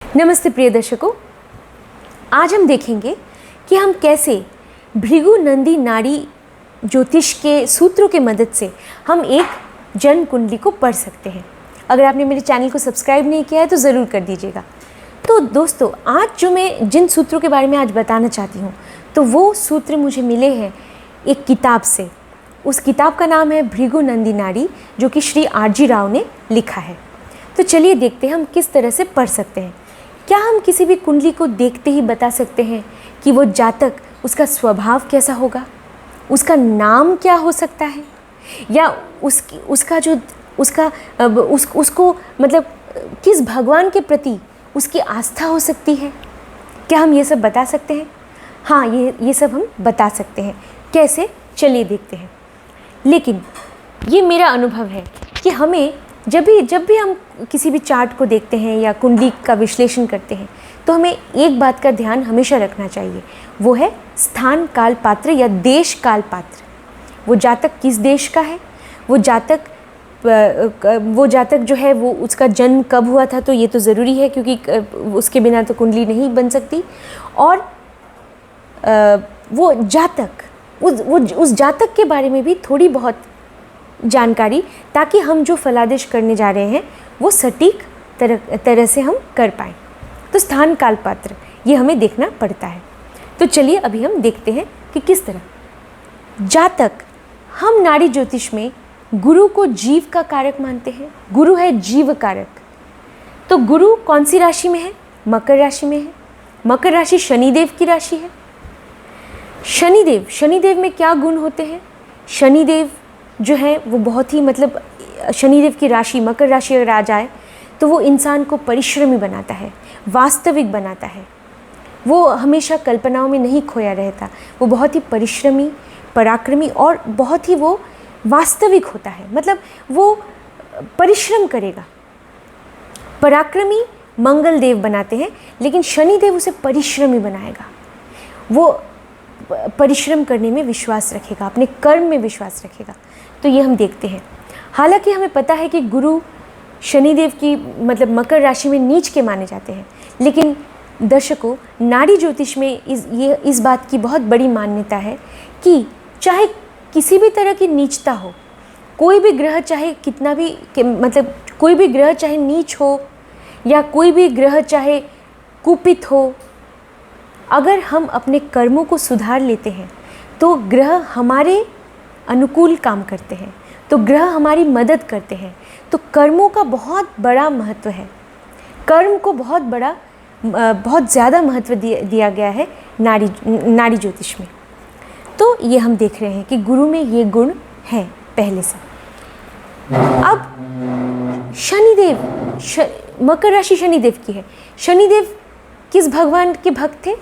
नमस्ते प्रिय दर्शकों, आज हम देखेंगे कि हम कैसे भृगु नंदी नाड़ी ज्योतिष के सूत्रों के मदद से हम एक जन्म कुंडली को पढ़ सकते हैं। अगर आपने मेरे चैनल को सब्सक्राइब नहीं किया है तो ज़रूर कर दीजिएगा। तो दोस्तों, आज जो मैं जिन सूत्रों के बारे में आज बताना चाहती हूँ तो वो सूत्र मुझे मिले हैं एक किताब से। उस किताब का नाम है भृगु नंदी नाड़ी, जो कि श्री आर.जी. राव ने लिखा है। तो चलिए देखते हैं हम किस तरह से पढ़ सकते हैं। क्या हम किसी भी कुंडली को देखते ही बता सकते हैं कि वो जातक, उसका स्वभाव कैसा होगा, उसका नाम क्या हो सकता है, या उसको मतलब किस भगवान के प्रति उसकी आस्था हो सकती है? क्या हम ये सब बता सकते हैं? हाँ, ये सब हम बता सकते हैं। कैसे? चलिए देखते हैं। लेकिन ये मेरा अनुभव है कि हमें जब भी हम किसी भी चार्ट को देखते हैं या कुंडली का विश्लेषण करते हैं तो हमें एक बात का ध्यान हमेशा रखना चाहिए, वो है स्थान काल पात्र या देश काल पात्र। वो जातक किस देश का है, वो जातक जो है वो उसका जन्म कब हुआ था, तो ये तो ज़रूरी है क्योंकि उसके बिना तो कुंडली नहीं बन सकती। और वो जातक उस जातक के बारे में भी थोड़ी बहुत जानकारी, ताकि हम जो फलादेश करने जा रहे हैं वो सटीक तरह से हम कर पाएँ। तो स्थान काल पात्र ये हमें देखना पड़ता है। तो चलिए अभी हम देखते हैं कि किस तरह जातक, हम नाड़ी ज्योतिष में गुरु को जीव का कारक मानते हैं। गुरु है जीव कारक। तो गुरु कौन सी राशि में है? मकर राशि में है। मकर राशि शनिदेव की राशि है। शनिदेव में क्या गुण होते हैं? शनिदेव जो है वो बहुत ही शनिदेव की राशि, मकर राशि अगर आ जाए तो वो इंसान को परिश्रमी बनाता है, वास्तविक बनाता है। वो हमेशा कल्पनाओं में नहीं खोया रहता। वो बहुत ही परिश्रमी, पराक्रमी और बहुत ही वो वास्तविक होता है। मतलब वो परिश्रम करेगा। पराक्रमी मंगल देव बनाते हैं, लेकिन शनिदेव उसे परिश्रमी बनाएगा। वो परिश्रम करने में विश्वास रखेगा, अपने कर्म में विश्वास रखेगा। तो ये हम देखते हैं। हालांकि हमें पता है कि गुरु शनिदेव की मकर राशि में नीच के माने जाते हैं, लेकिन दर्शकों, नाड़ी ज्योतिष में इस बात की बहुत बड़ी मान्यता है कि चाहे किसी भी तरह की नीचता हो, कोई भी ग्रह चाहे कितना भी कोई भी ग्रह चाहे नीच हो या कोई भी ग्रह चाहे कुपित हो, अगर हम अपने कर्मों को सुधार लेते हैं तो ग्रह हमारे अनुकूल काम करते हैं, तो ग्रह हमारी मदद करते हैं। तो कर्मों का बहुत बड़ा महत्व है। कर्म को बहुत ज़्यादा महत्व दिया गया है नाड़ी ज्योतिष में। तो ये हम देख रहे हैं कि गुरु में ये गुण है पहले से। अब शनिदेव, मकर राशि शनिदेव की है। शनिदेव किस भगवान के भक्त थे?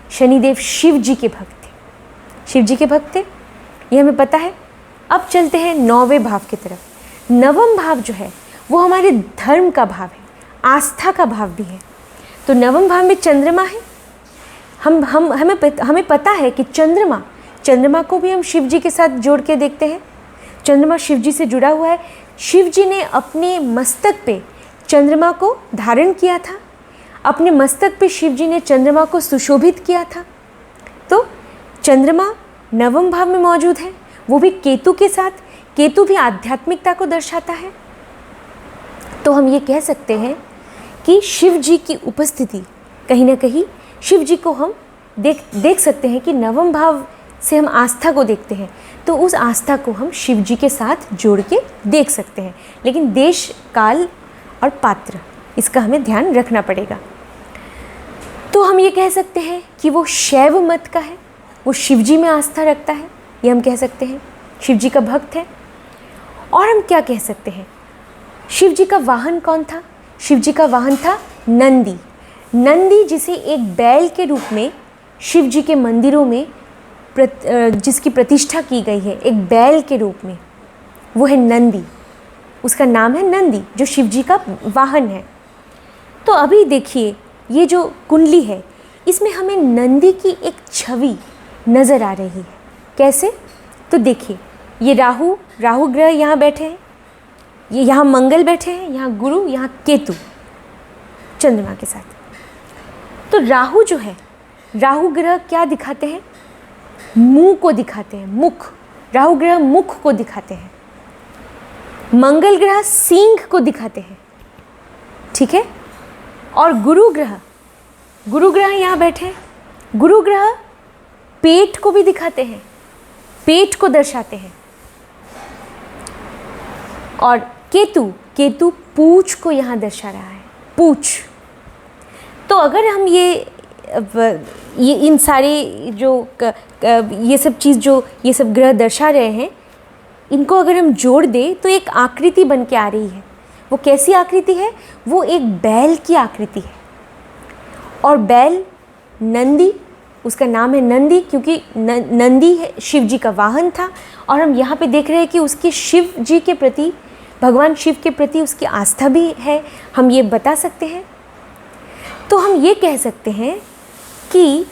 शनिदेव शिव जी के भक्त थे। शिव जी के भक्त थे, ये हमें पता है। अब चलते हैं 9वें भाव की तरफ। 9वां भाव जो है वो हमारे धर्म का भाव है, आस्था का भाव भी है। तो 9वें भाव में चंद्रमा है। हमें पता है कि चंद्रमा को भी हम शिव जी के साथ जोड़ के देखते हैं। चंद्रमा शिव जी से जुड़ा हुआ है। शिव जी ने अपने मस्तक पे चंद्रमा को धारण किया था। अपने मस्तक पे शिव जी ने चंद्रमा को सुशोभित किया था। तो चंद्रमा 9वें भाव में मौजूद है, वो भी केतु के साथ। केतु भी आध्यात्मिकता को दर्शाता है। तो हम ये कह सकते हैं कि शिव जी की उपस्थिति, कहीं ना कहीं शिव जी को हम देख सकते हैं कि 9वें भाव से हम आस्था को देखते हैं, तो उस आस्था को हम शिव जी के साथ जोड़ के देख सकते हैं। लेकिन देश, काल और पात्र, इसका हमें ध्यान रखना पड़ेगा। तो हम ये कह सकते हैं कि वो शैव मत का है, वो शिव जी में आस्था रखता है, ये हम कह सकते हैं। शिव जी का भक्त है। और हम क्या कह सकते हैं? शिव जी का वाहन कौन था? शिव जी का वाहन था नंदी। नंदी, जिसे एक बैल के रूप में शिव जी के मंदिरों में जिसकी प्रतिष्ठा की गई है, एक बैल के रूप में, वो है नंदी। उसका नाम है नंदी, जो शिव जी का वाहन है। तो अभी देखिए, ये जो कुंडली है इसमें हमें नंदी की एक छवि नज़र आ रही है। कैसे? तो देखिए, ये राहु ग्रह यहाँ बैठे हैं, ये यहाँ मंगल बैठे हैं, यहाँ गुरु, यहाँ केतु चंद्रमा के साथ। तो राहु जो है, राहु ग्रह क्या दिखाते हैं? मुंह को दिखाते हैं, मुख। राहु ग्रह मुख को दिखाते हैं। मंगल ग्रह सींग को दिखाते हैं, ठीक है। और गुरु ग्रह यहाँ बैठे हैं। गुरु ग्रह पेट को भी दिखाते हैं, पेट को दर्शाते हैं। और केतु पूंछ को यहाँ दर्शा रहा है, पूंछ। तो अगर हम ये इन सारे ये सब चीज़ जो ये सब ग्रह दर्शा रहे हैं, इनको अगर हम जोड़ दें तो एक आकृति बन के आ रही है। वो कैसी आकृति है? वो एक बैल की आकृति है। और बैल नंदी, उसका नाम है नंदी क्योंकि नंदी है शिव जी का वाहन था। और हम यहाँ पे देख रहे हैं कि उसकी शिव जी के प्रति, भगवान शिव के प्रति उसकी आस्था भी है, हम ये बता सकते हैं। तो हम ये कह सकते हैं कि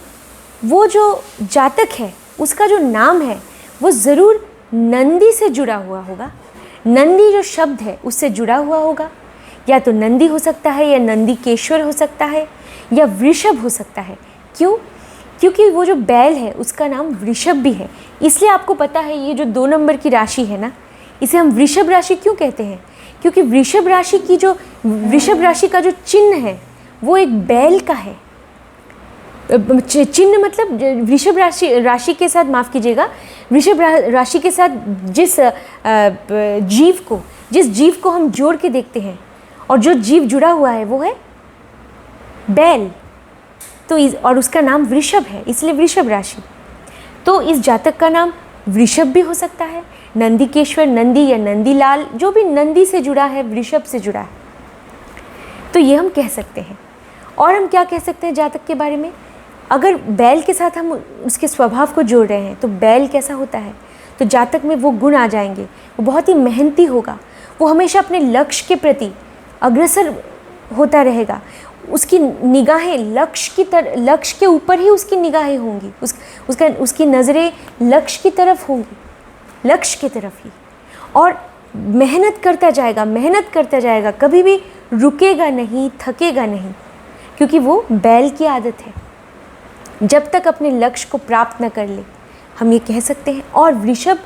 वो जो जातक है उसका जो नाम है वो ज़रूर नंदी से जुड़ा हुआ होगा। नंदी जो शब्द है उससे जुड़ा हुआ होगा। या तो नंदी हो सकता है, या नंदीकेश्वर हो सकता है, या वृषभ हो सकता है। क्यों? क्योंकि वो जो बैल है उसका नाम वृषभ भी है। इसलिए आपको पता है ये जो 2 नंबर की राशि है ना, इसे हम वृषभ राशि क्यों कहते हैं? क्योंकि वृषभ राशि का जो चिन्ह है वो एक बैल का है। चिन्ह मतलब वृषभ राशि के साथ, माफ़ कीजिएगा, वृषभ राशि के साथ जिस जीव को हम जोड़ के देखते हैं, और जो जीव जुड़ा हुआ है वो है बैल। तो और उसका नाम वृषभ है, इसलिए वृषभ राशि। तो इस जातक का नाम वृषभ भी हो सकता है, नंदीकेश्वर, नंदी या नंदीलाल, जो भी नंदी से जुड़ा है, वृषभ से जुड़ा है, तो ये हम कह सकते हैं। और हम क्या कह सकते हैं जातक के बारे में? अगर बैल के साथ हम उसके स्वभाव को जोड़ रहे हैं तो बैल कैसा होता है? तो जातक में वो गुण आ जाएंगे। वो बहुत ही मेहनती होगा, वो हमेशा अपने लक्ष्य के प्रति अग्रसर होता रहेगा। उसकी निगाहें लक्ष्य के ऊपर ही उसकी निगाहें होंगी, उसकी नज़रें लक्ष्य की तरफ होंगी, लक्ष्य की तरफ ही। और मेहनत करता जाएगा, कभी भी रुकेगा नहीं, थकेगा नहीं, क्योंकि वो बैल की आदत है, जब तक अपने लक्ष्य को प्राप्त न कर ले, हम ये कह सकते हैं। और वृषभ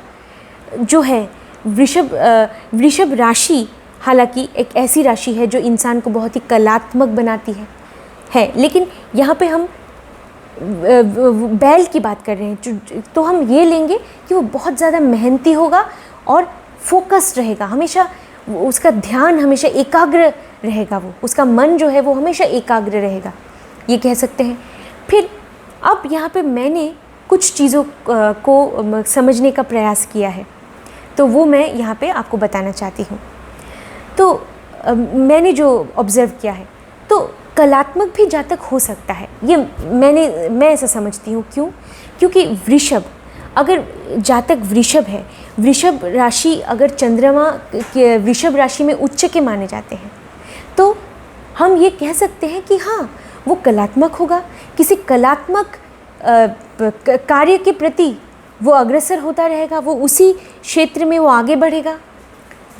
जो है, वृषभ राशि हालांकि एक ऐसी राशि है जो इंसान को बहुत ही कलात्मक बनाती है। लेकिन यहाँ पे हम बैल की बात कर रहे हैं, तो हम ये लेंगे कि वो बहुत ज़्यादा मेहनती होगा और फोकस्ड रहेगा, हमेशा उसका ध्यान हमेशा एकाग्र रहेगा, उसका मन जो है वो हमेशा एकाग्र रहेगा, ये कह सकते हैं। फिर अब यहाँ पे मैंने कुछ चीज़ों को समझने का प्रयास किया है, तो वो मैं यहाँ पे आपको बताना चाहती हूँ। तो मैंने जो ऑब्ज़र्व किया है, तो कलात्मक भी जातक हो सकता है, ये मैं ऐसा समझती हूँ। क्यों? क्योंकि वृषभ, अगर जातक वृषभ है, वृषभ राशि अगर चंद्रमा के वृषभ राशि में उच्च के माने जाते हैं, तो हम ये कह सकते हैं कि हाँ, वो कलात्मक होगा, किसी कलात्मक कार्य के प्रति वो अग्रसर होता रहेगा, वो उसी क्षेत्र में वो आगे बढ़ेगा।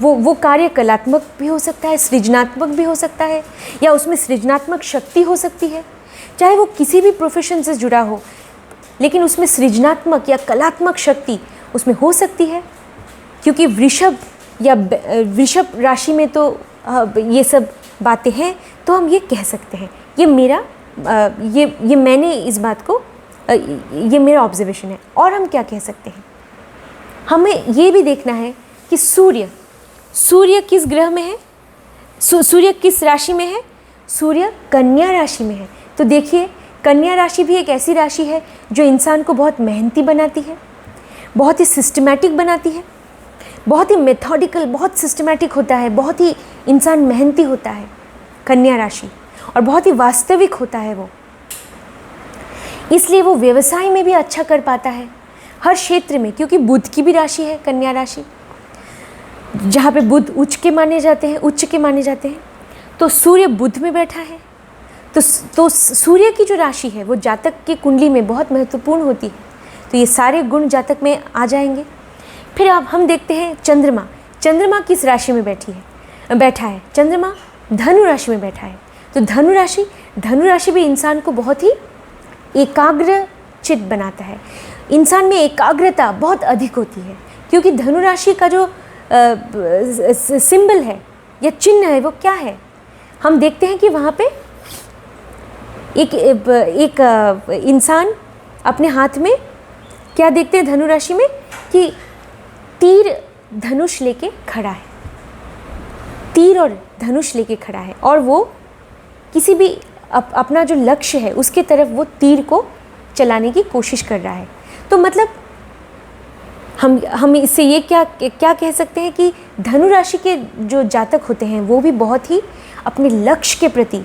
वो कार्य कलात्मक भी हो सकता है, सृजनात्मक भी हो सकता है, या उसमें सृजनात्मक शक्ति हो सकती है, चाहे वो किसी भी प्रोफेशन से जुड़ा हो, लेकिन उसमें सृजनात्मक या कलात्मक शक्ति उसमें हो सकती है। क्योंकि वृषभ राशि में तो ये सब बातें हैं, तो हम ये कह सकते हैं। ये मैंने इस बात को, ये मेरा ऑब्जर्वेशन है। और हम क्या कह सकते हैं, हमें ये भी देखना है कि सूर्य किस ग्रह में है, सूर्य किस राशि में है? सूर्य कन्या राशि में है। तो देखिए, कन्या राशि भी एक ऐसी राशि है जो इंसान को बहुत मेहनती बनाती है, बहुत ही सिस्टमैटिक बनाती है, बहुत ही मेथोडिकल, बहुत सिस्टमैटिक होता है, बहुत ही इंसान मेहनती होता है कन्या राशि, और बहुत ही वास्तविक होता है वो। इसलिए वो व्यवसाय में भी अच्छा कर पाता है, हर क्षेत्र में, क्योंकि बुध की भी राशि है कन्या राशि, जहाँ पे बुध उच्च के माने जाते हैं। तो सूर्य बुध में बैठा है, तो सूर्य की जो राशि है वो जातक की कुंडली में बहुत महत्वपूर्ण होती है। तो ये सारे गुण जातक में आ जाएंगे। फिर अब हम देखते हैं चंद्रमा किस राशि में बैठा है? चंद्रमा धनु राशि में बैठा है। तो धनु राशि भी इंसान को बहुत ही एकाग्र चित्त बनाता है। इंसान में एकाग्रता बहुत अधिक होती है, क्योंकि धनु राशि का जो सिंबल है या चिन्ह है वो क्या है? हम देखते हैं कि वहाँ पे एक इंसान अपने हाथ में क्या देखते हैं धनु राशि में, कि तीर धनुष लेके खड़ा है, तीर और धनुष लेके खड़ा है, और वो किसी भी अपना जो लक्ष्य है उसके तरफ वो तीर को चलाने की कोशिश कर रहा है। तो मतलब हम इससे ये क्या कह सकते हैं कि धनु राशि के जो जातक होते हैं वो भी बहुत ही अपने लक्ष्य के प्रति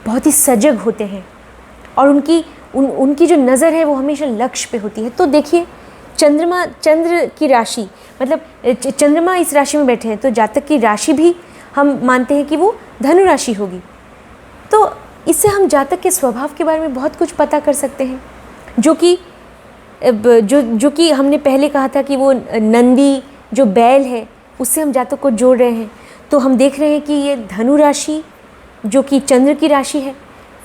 बहुत ही सजग होते हैं, और उनकी जो नज़र है वो हमेशा लक्ष्य पे होती है। तो देखिए, चंद्र की राशि, मतलब चंद्रमा इस राशि में बैठे हैं, तो जातक की राशि भी हम मानते हैं कि वो धनु राशि होगी। तो इससे हम जातक के स्वभाव के बारे में बहुत कुछ पता कर सकते हैं, जो कि हमने पहले कहा था कि वो नंदी जो बैल है उससे हम जातक को जोड़ रहे हैं। तो हम देख रहे हैं कि ये धनु राशि जो कि चंद्र की राशि है,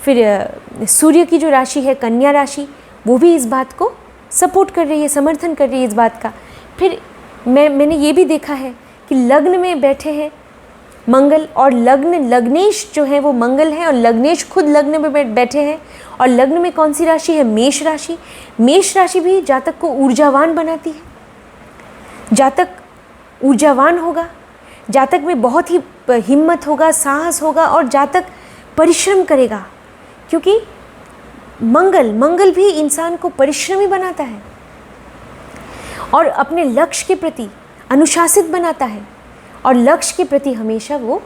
फिर सूर्य की जो राशि है कन्या राशि, वो भी इस बात को सपोर्ट कर रही है, समर्थन कर रही है इस बात का। फिर मैंने ये भी देखा है कि लग्न में बैठे हैं मंगल, और लग्नेश जो है वो मंगल है, और लग्नेश खुद लग्न में बैठे हैं। और लग्न में कौन सी राशि है? मेष राशि। मेष राशि भी जातक को ऊर्जावान बनाती है। जातक ऊर्जावान होगा, जातक में बहुत ही हिम्मत होगा, साहस होगा, और जातक परिश्रम करेगा, क्योंकि मंगल भी इंसान को परिश्रमी बनाता है और अपने लक्ष्य के प्रति अनुशासित बनाता है, और लक्ष्य के प्रति हमेशा वो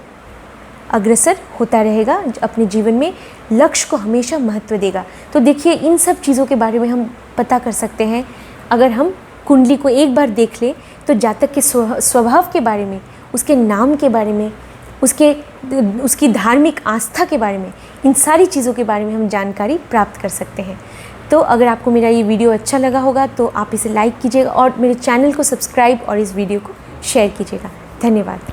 अग्रसर होता रहेगा, अपने जीवन में लक्ष्य को हमेशा महत्व देगा। तो देखिए, इन सब चीज़ों के बारे में हम पता कर सकते हैं अगर हम कुंडली को एक बार देख लें। तो जातक के स्वभाव के बारे में, उसके नाम के बारे में, उसकी धार्मिक आस्था के बारे में, इन सारी चीज़ों के बारे में हम जानकारी प्राप्त कर सकते हैं। तो अगर आपको मेरा ये वीडियो अच्छा लगा होगा तो आप इसे लाइक कीजिएगा, और मेरे चैनल को सब्सक्राइब और इस वीडियो को शेयर कीजिएगा। धन्यवाद।